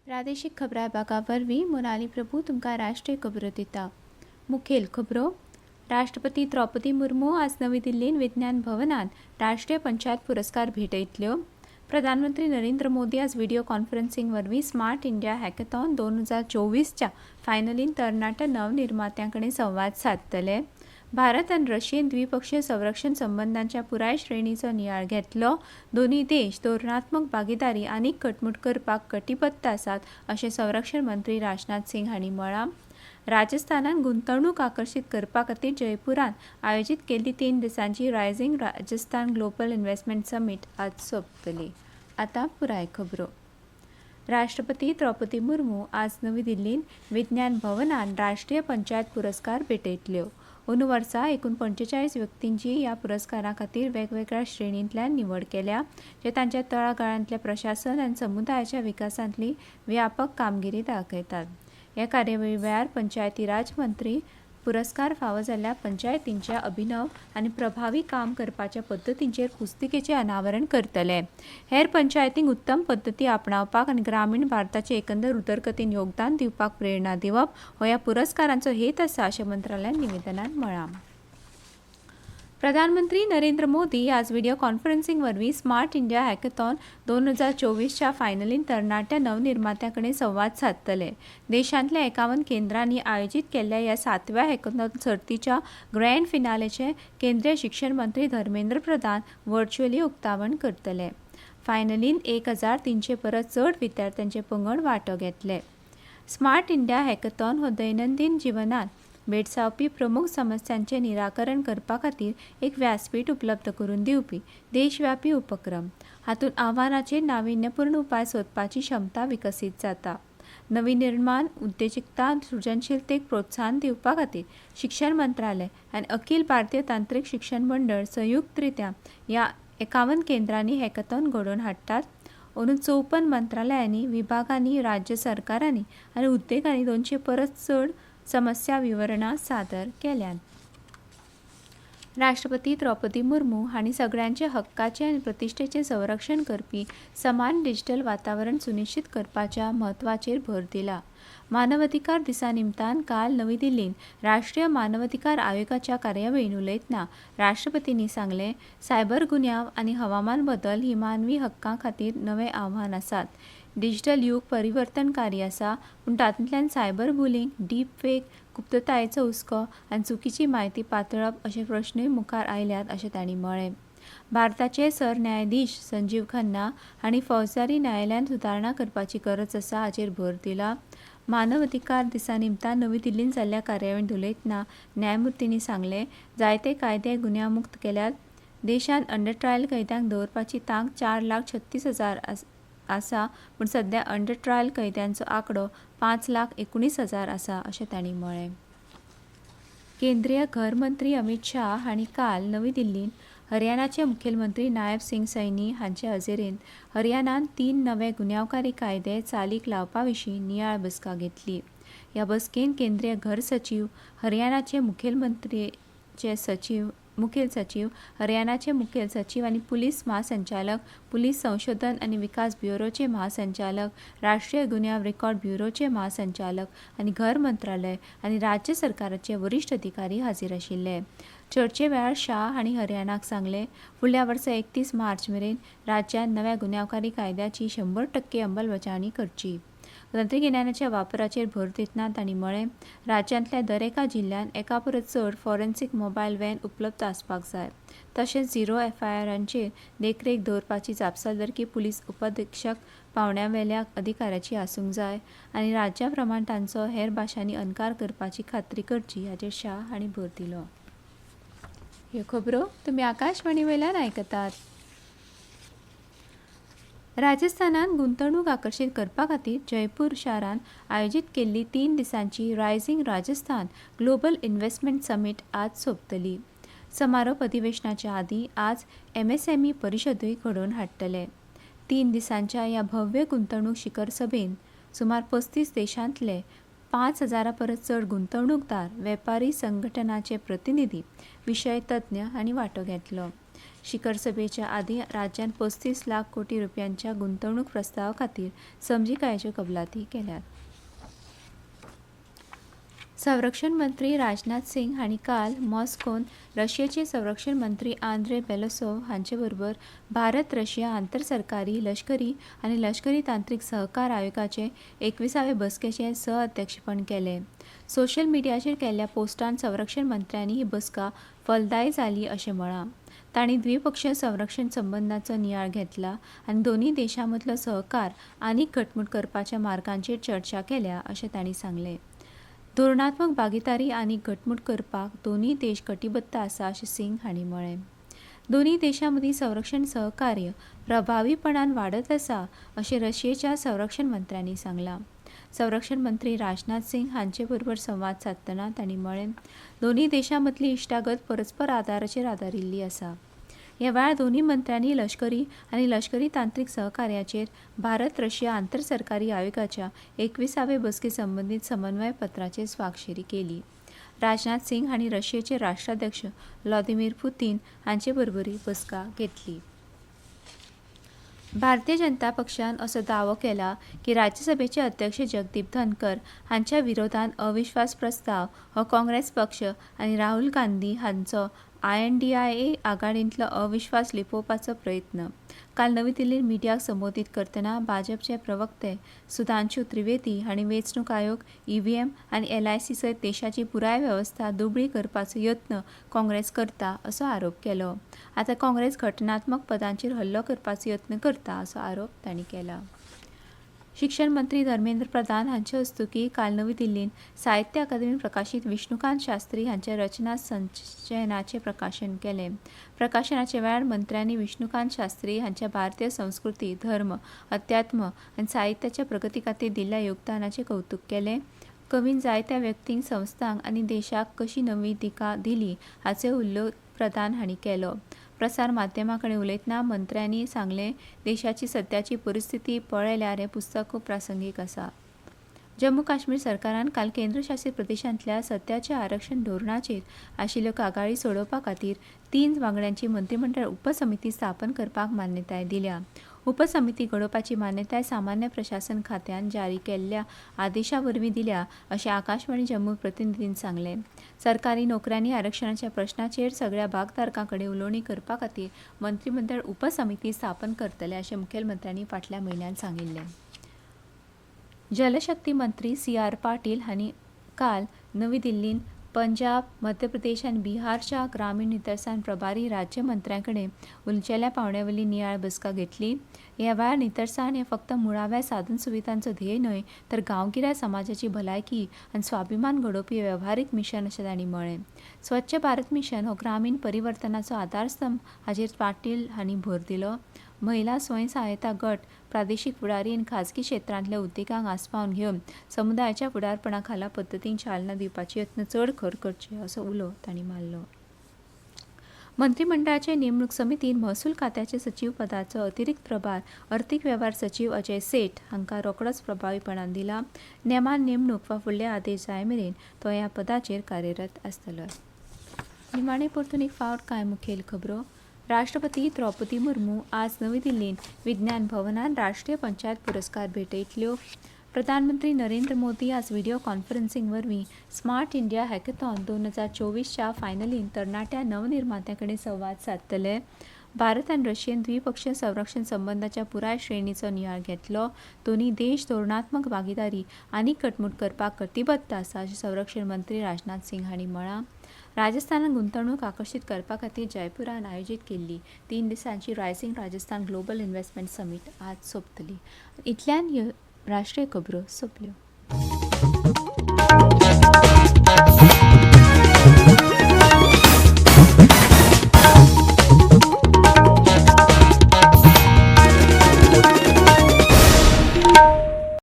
प्रादेशिक खबरां बागा वरवीं मोनाली प्रभू तुमकां राष्ट्रीय खबरो दिता। मुखेल खबरो। राष्ट्रपती द्रौपदी मुर्मू आज नवी दिल्लीन विज्ञान भवनात राष्ट्रीय पंचायत पुरस्कार भेटयतल्यो। प्रधानमंत्री नरेंद्र मोदी आज व्हिडिओ कॉन्फरन्सिंग वरवीं स्मार्ट इंडिया हॅकेथॉन 2024च्या फायनलीन तरणाट्या नवनिर्मात्यांकडेन संवाद साधतले। भारत आनी रशियेन द्विपक्षीय संरक्षण संबंधांच्या पुराय श्रेणीचो नियाळ घेतलो। दोन्ही देश धोरणात्मक भागीदारी आनीक घटमूट करपाक कटिबद्ध आसात अशें संरक्षण मंत्री राजनाथ सिंग हांणी म्हळां। राजस्थानात गुंतवणूक आकर्षित करपा खातीर जयपुरात आयोजीत केल्ली 3 दिसांची rising Rajasthan global investment summit आज सोंपतली। आतां पुराय खबरो। राष्ट्रपती द्रौपदी मुर्मू आज नवी दिल्लीन विज्ञान भवनात राष्ट्रीय पंचायत पुरस्कार भेटयतल्यो। अंदू वर्सा एकूण 45 व्यक्तींची ह्या पुरस्कारा खातीर वेगवेगळ्या श्रेणींतल्यान निवड केल्या, जे तांच्या तळागाळांतल्या प्रशासन आनी समुदायाच्या विकासांतली व्यापक कामगिरी दाखयतात। ह्या कार्यावळी वेळार पंचायती राज मंत्री पुरस्कार फावो जाल्ल्या पंचायतींच्या अभिनव आनी प्रभावी काम करपाच्या पद्दतींचेर पुस्तिकेचें अनावरण करतले। हेर पंचायतींक उत्तम पद्दती आपणावपाक आनी ग्रामीण भारताचे एकंदर उदरगतीन योगदान दिवपाक प्रेरणा दिवप हो ह्या पुरस्कारांचो हेत आसा अशें मंत्रालयान निवेदनांत म्हळां। प्रधानमंत्री नरेंद्र मोदी आज व्हिडिओ कॉन्फरन्सिंग वरवीं स्मार्ट इंडिया हॅकेथॉन 2024च्या फायनलीन तरणाट्या नवनिर्मात्यांकडेन संवाद साधतले। देशांतल्या 51 केंद्रांनी आयोजीत केल्ल्या ह्या 7व्या हॅकेथॉन सर्तीच्या ग्रँड फिनालेचें केंद्रीय शिक्षण मंत्री धर्मेंद्र प्रधान व्हर्च्युअली उक्तावण करतले। फायनलीन 1300 परस चड विद्यार्थ्यांचे पंगड वांटो घेतले। स्मार्ट इंडिया हॅकेथॉन हो दैनंदीन जिवनात भेडसावपी प्रमुख समस्यांचे निराकरण करपा खातीर एक व्यासपीठ उपलब्ध करून दिवपी देशव्यापी उपक्रम। हातूंत आव्हानाचेर नाविन्यपूर्ण उपाय सोदपाची क्षमता विकसीत जाता। नवीनिर्माण, उद्देजकता, सृजनशीलतेक प्रोत्साहन दिवपा खातीर शिक्षण मंत्रालय आनी अखिल भारतीय तांत्रीक शिक्षण मंडळ संयुक्तरित्या ह्या 51 केंद्रांनी हॅकेथॉन घडोवन हाडटात। अंदू 54 मंत्रालयांनी, विभागांनी, राज्य सरकारांनी आनी उद्देगांनी 200 परस चड समस्या विवरणां सादर केल्यात। राष्ट्रपती द्रौपदी मुर्मू हांणी सगळ्यांचे हक्काचे आनी प्रतिश्ठेचे संरक्षण करपी समान डिजिटल वातावरण सुनिश्चित करपाच्या म्हत्वाचेर भर दिला। मानवाधिकार दिसा निमतान काल नवी दिल्लीन राष्ट्रीय मानवाधिकार आयोगाच्या कार्यावळीन उलयतना राष्ट्रपतींनी सांगलें, सायबर गुन्यांव आनी हवामान बदल ही मानवी हक्कां खातीर नवे आव्हान आसात। डिजिटल युग परिवर्तनकारी आसा, पूण तातूंतल्यान सायबर बुलिंग, डीप फेक, गुप्ततायेचो हुस्को आनी चुकीची म्हायती पातळप अशे प्रश्नूय मुखार आयल्यात अशें तांणी म्हळें। भारताचे सरन्यायाधीश संजीव खन्ना हांणी फौजदारी न्यायालयांत सुदारणा करपाची गरज आसा हाचेर भर दिला। मानव अधिकार दिसा निमतान नवी दिल्लीन जाल्ल्या कार्यावळींत उलयतना न्यायमुर्तींनी सांगलें, जायते कायदे गुन्यांवमुक्त केल्यात। देशांत अंडर ट्रायल कैद्यांक दवरपाची तांक 4,36,000 आसा, पूण सध्या अंडर ट्रायल कैद्यांचो आंकडो 5,19,000 आसा अशें तांणी म्हळें। केंद्रीय घर मंत्री अमित शाह हांणी काल नवी दिल्लीन हरियाणाचे मुखेलमंत्री नायब सिंग सैनी हांचे हजेरेंत हरियाणांत 3 नवे गुन्यांवकारी कायदे चालीक लावपा विशीं नियाळ बसका घेतली। ह्या बसकेंत केंद्रीय घर सचिव, हरियाणाचे मुखेल सचिव, हरियाणाचे मुखेल सचिव आनी पुलीस महासंचालक, पुलीस संशोधन आनी विकास ब्युरोचे महासंचालक, राष्ट्रीय गुन्यांव रेकॉर्ड ब्युरोचे महासंचालक आनी घर मंत्रालय आनी राज्य सरकाराचे वरिश्ठ अधिकारी हाजीर आशिल्ले। चर्चे वेळार शाह हांणी हरियाणाक सांगलें, फुडल्या वर्सा 31 मार्च मेरेन राज्यांत नव्या गुन्यांवकारी कायद्याची 100% अंमलबजावणी करची। तंत्रगिन्यानाच्या वापराचेर भर दितना तांणी म्हळें, राज्यांतल्या दरेका जिल्ह्यान एका परस चड फॉरेन्सिक मोबायल व्हॅन उपलब्ध आसपाक जाय। तशेंच झिरो FIRांचेर देखरेख दवरपाची जापसालदारकी पुलीस उपअधीक्षक पावंड्यावेल्या अधिकाऱ्याची आसूंक जाय आनी राज्यां प्रमाण तांचो हेर भाशांनी अणकार करपाची खात्री करची हाचेर शाह हांणी भर दिलो। ह्यो खबरो तुमी आकाशवाणी वयल्यान आयकतात। राजस्थानात गुंतवणूक आकर्षित करपा खातीर जयपूर शारांत आयोजीत केल्ली 3 दिसांची rising Rajasthan global investment summit आज सोंपतली। समारोप अधिवेशनाच्या आदीं आज MSME परिशदूय घडोवन हाडटले। 3 दिसांच्या ह्या भव्य गुंतवणूक शिखर सभेंत सुमार 35 देशांतले 5,000 परस चड गुंतवणूकदार, वेपारी संघटनांचे प्रतिनिधी, विशय तज्ञ हांणी वांटो घेतलो। शिखर सभेच्या आदी राज्यान 35 लाख कोटी रुपयांच्या गुंतवणूक प्रस्तावा खातीर समजिकायेच्यो कबलाती केल्यात. संरक्षण मंत्री राजनाथ सिंग हांणी काल मॉस्कोन रशियाचे संरक्षण मंत्री आंद्रे बेलोसोव हांचे बरोबर भारत रशिया आंतरसरकारी लष्करी आनी लष्करी तांत्रीक सहकार आयोगाचे 21वे बसकेचे सहअध्यक्षपण केले. सोशल मिडियाचेर केल्ल्या पोस्टान संरक्षण मंत्र्यांनी ही बसका फलदायी जाली अशें म्हळां. तांणी द्विपक्षीय संरक्षण संबंदांचो नियाळ घेतला आनी दोनूय देशां मदलो सहकार आनीक घटमूट करपाच्या मार्गांचेर चर्चा केल्या अशें तांणी सांगलें. धोरणात्मक भागीदारी आनीक घटमूट करपाक दोनूय देश कटिबद्ध आसा अशें सिंग हांणी म्हळें. दोनूय देशां मदीं संरक्षण सहकार्य प्रभावीपणान वाडत आसा अशें रशियेच्या संरक्षण मंत्र्यांनी सांगलां. संरक्षण मंत्री राजनाथ सिंग हांचे बरोबर संवाद सादतना तांणी म्हळें, दोनूय देशां मदली इश्टागत परस्पर आदाराचेर आदारिल्ली आसा. ह्या वेळार दोनूय मंत्र्यांनी लष्करी आनी लष्करी तांत्रीक सहकार्याचेर भारत रशिया आंतरसरकारी आयोगाच्या 21वे बसके संबंदीत समन्वय पत्राचेर स्वाक्षरी केली. राजनाथ सिंग हांणी रशियेचे राष्ट्राध्यक्ष व्लादिमीर पुतीन हांचे बरोबरी बसका घेतली. भारतीय जनता पक्षान असो दावो केला की राज्यसभेचे अध्यक्ष जगदीप धनकर हांच्या विरोधात अविश्वास प्रस्ताव हो काँग्रेस पक्ष आनी राहुल गांधी हांचो INDIA आघाडींतलो अविश्वास लिपोवपाचो प्रयत्न. काल नवी दिल्लींत मिडियाक संबोधीत करतना भाजपचे प्रवक्ते सुधांशू त्रिवेदी हांणी वेंचणूक आयोग, EVM आनी LIC सयत देशाची पुराय वेवस्था दुबळी करपाचो यत्न काँग्रेस करता असो आरोप केलो. आतां काँग्रेस घटनात्मक पदांचेर हल्लो करपाचो यत्न करता असो आरोप तांणी केला. शिक्षण मंत्री धर्मेंद्र प्रधान हांचे हस्तुकीं काल नवी दिल्लींत साहित्य अकादेमीन प्रकाशीत विष्णुकांत शास्त्री हांच्या रचना संचयनाचें प्रकाशन केलें. प्रकाशनाच्या वेळार मंत्र्यांनी विष्णुकांत शास्त्री हांच्या भारतीय संस्कृती, धर्म, अध्यात्म आनी साहित्याच्या प्रगती खातीर दिल्ल्या योगदानाचें कौतुक केलें. कवीन जायत्या व्यक्तींक, संस्थांक आनी देशाक कशी नवी दिका दिली हाचो उल्लेख प्रधान हांणी केलो. प्रसार माध्यमां कडेन उलयतना मंत्र्यांनी सांगलें, देशाची सद्याची परिस्थिती पळयल्यार हें पुस्तक खूब प्रासंगीक आसा. जम्मू काश्मीर सरकारान काल केंद्रशासीत प्रदेशांतल्या सद्याच्या आरक्षण धोरणाचेर आशिल्ल्यो कागाळी सोडोवपा खातीर 3 वांगड्यांची मंत्रिमंडळ उपसमिती स्थापन करपाक मान्यताय दिल्या. उपसमिती घडोवपाची मान्यताय सामान्य प्रशासन खात्यान जारी केल्ल्या आदेशा वरवीं दिल्या अशें आकाशवाणी जम्मू प्रतिनिधीन सांगलें. सरकारी नोकऱ्यांनी आरक्षणाच्या प्रश्नाचेर सगळ्या भागधारकां कडेन उलोवणी करपा खातीर मंत्रिमंडळ उपसमिती स्थापन करतले अशें मुखेलमंत्र्यांनी फाटल्या म्हयन्यात सांगिल्लें. जलशक्ती मंत्री CR पाटील हांणी काल नवी दिल्लींत पंजाब, मध्य प्रदेश आनी बिहारच्या ग्रामीण नितळसाण प्रभारी राज्यमंत्र्यां कडेन उंचेल्या पावंड्यावयली नियाळ बसका घेतली. ह्या वेळार नितळसाण हें फक्त मुळाव्या साधन सुविधांचो ध्येय न्हय तर गांवगिऱ्या समाजाची भलायकी आनी स्वाभिमान घडोवपी वेव्हारीक मिशन अशें तांणी म्हळें. स्वच्छ भारत मिशन हो ग्रामीण परिवर्तनाचो आधारस्तंभ हाचेर पाटील हांणी भर दिलो. महिला स्वयंसहायता गट, प्रादेशीक फुडारी आनी खाजगी क्षेत्रांतल्या उद्देगांक आस्पावन घेवन समुदायाच्या फुडारपणा खाला पद्दतीन चालना दिवपाचे यत्न चड खर करचे असो उलो तांणी मारलो. मंत्रिमंडळाचे नेमणूक समितीन महसूल खात्याचे सचिव पदाचो अतिरिक्त प्रभार अर्थीक वेव्हार सचिव अजय सेठ हांकां रोखडोच प्रभावीपणान दिला. नेमान नेमणूक वा फुडले आदेश जाय मेरेन तो ह्या पदाचेर कार्यरत आसतलो. निमाणे परतून एक फावट कांय मुखेल खबरो. राष्ट्रपती द्रौपदी मुर्मू आज नवी दिल्लींत विज्ञान भवनांत राष्ट्रीय पंचायत पुरस्कार भेटयतल्यो. प्रधानमंत्री नरेंद्र मोदी आज व्हिडिओ कॉन्फरन्सिंग वरवीं स्मार्ट इंडिया हॅकेथॉन 2024च्या फायनलींत तरणाट्या नवनिर्मात्यां कडेन संवाद सादतले. भारत आनी रशियेन द्विपक्षीय संरक्षण संबंदाच्या पुराय श्रेणीचो नियाळ घेतलो. दोनूय देश धोरणात्मक भागीदारी आनीक घटमूट करपाक कटिबद्ध आसा अशें संरक्षण मंत्री राजनाथ सिंग हांणी म्हळां. राजस्थानात गुंतवणूक आकर्शीत करपा खातीर जयपुरान आयोजीत केल्ली 3 दिसांची rising Rajasthan global investment summit आज सोंपतली. इतल्यान ह्यो राष्ट्रीय खबरो सोंपल्यो.